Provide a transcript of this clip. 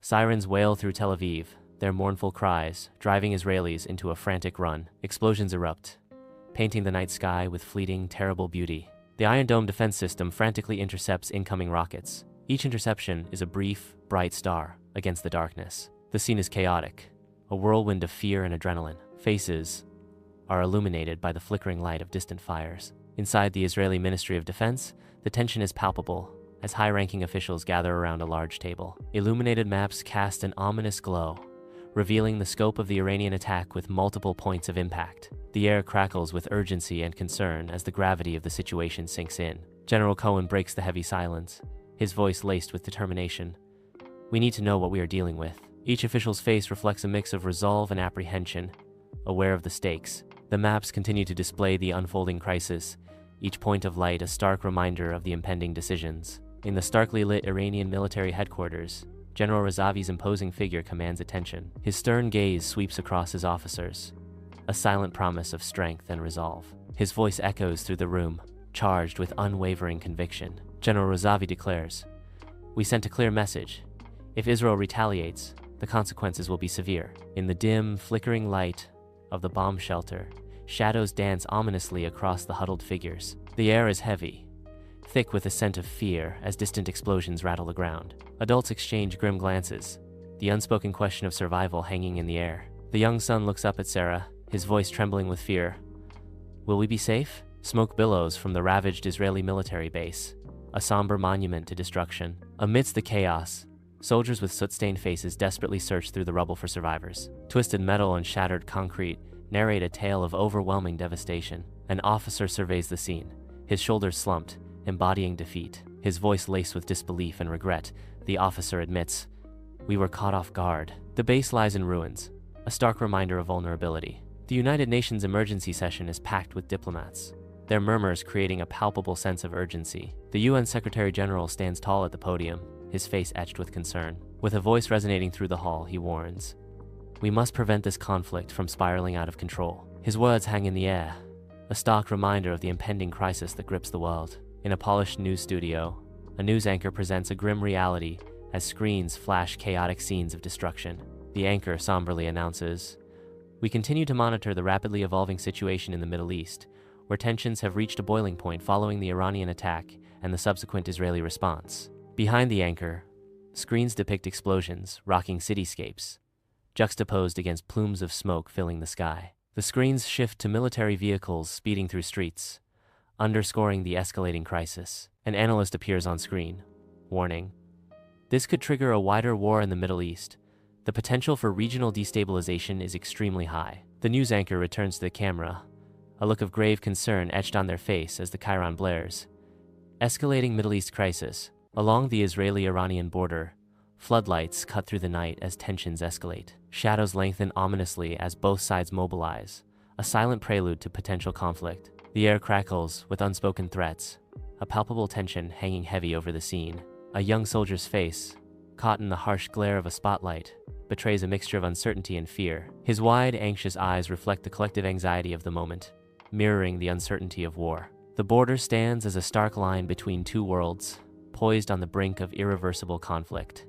Sirens wail through Tel Aviv, their mournful cries driving Israelis into a frantic run. Explosions erupt, painting the night sky with fleeting, terrible beauty. The Iron Dome defense system frantically intercepts incoming rockets. Each interception is a brief, bright star against the darkness. The scene is chaotic, a whirlwind of fear and adrenaline. Faces are illuminated by the flickering light of distant fires. Inside the Israeli Ministry of Defense, the tension is palpable as high-ranking officials gather around a large table. Illuminated maps cast an ominous glow, revealing the scope of the Iranian attack with multiple points of impact. The air crackles with urgency and concern as the gravity of the situation sinks in. General Cohen breaks the heavy silence, his voice laced with determination. We need to know what we are dealing with. Each official's face reflects a mix of resolve and apprehension, aware of the stakes. The maps continue to display the unfolding crisis, each point of light a stark reminder of the impending decisions. In the starkly lit Iranian military headquarters, General Razavi's imposing figure commands attention. His stern gaze sweeps across his officers, a silent promise of strength and resolve. His voice echoes through the room, charged with unwavering conviction. General Razavi declares, "We sent a clear message. If Israel retaliates, the consequences will be severe." In the dim, flickering light of the bomb shelter, shadows dance ominously across the huddled figures. The air is heavy, thick with a scent of fear as distant explosions rattle the ground. Adults exchange grim glances, the unspoken question of survival hanging in the air. The young son looks up at Sarah, his voice trembling with fear. Will we be safe? Smoke billows from the ravaged Israeli military base, a somber monument to destruction. Amidst the chaos, soldiers with soot-stained faces desperately search through the rubble for survivors. Twisted metal and shattered concrete narrate a tale of overwhelming devastation. An officer surveys the scene, his shoulders slumped, embodying defeat. His voice laced with disbelief and regret, the officer admits, "We were caught off guard." The base lies in ruins, a stark reminder of vulnerability. The United Nations emergency session is packed with diplomats, their murmurs creating a palpable sense of urgency. The UN Secretary General stands tall at the podium, his face etched with concern. With a voice resonating through the hall, he warns, "We must prevent this conflict from spiraling out of control." His words hang in the air, a stark reminder of the impending crisis that grips the world. In a polished news studio, a news anchor presents a grim reality as screens flash chaotic scenes of destruction. The anchor somberly announces, "We continue to monitor the rapidly evolving situation in the Middle East, where tensions have reached a boiling point following the Iranian attack and the subsequent Israeli response." Behind the anchor, screens depict explosions, rocking cityscapes, juxtaposed against plumes of smoke filling the sky. The screens shift to military vehicles speeding through streets, underscoring the escalating crisis. An analyst appears on screen, warning, "This could trigger a wider war in the Middle East. The potential for regional destabilization is extremely high." The news anchor returns to the camera, a look of grave concern etched on their face as the chyron blares. Escalating Middle East crisis. Along the Israeli-Iranian border, floodlights cut through the night as tensions escalate. Shadows lengthen ominously as both sides mobilize, a silent prelude to potential conflict. The air crackles with unspoken threats, a palpable tension hanging heavy over the scene. A young soldier's face, caught in the harsh glare of a spotlight, betrays a mixture of uncertainty and fear. His wide, anxious eyes reflect the collective anxiety of the moment, mirroring the uncertainty of war. The border stands as a stark line between two worlds, poised on the brink of irreversible conflict.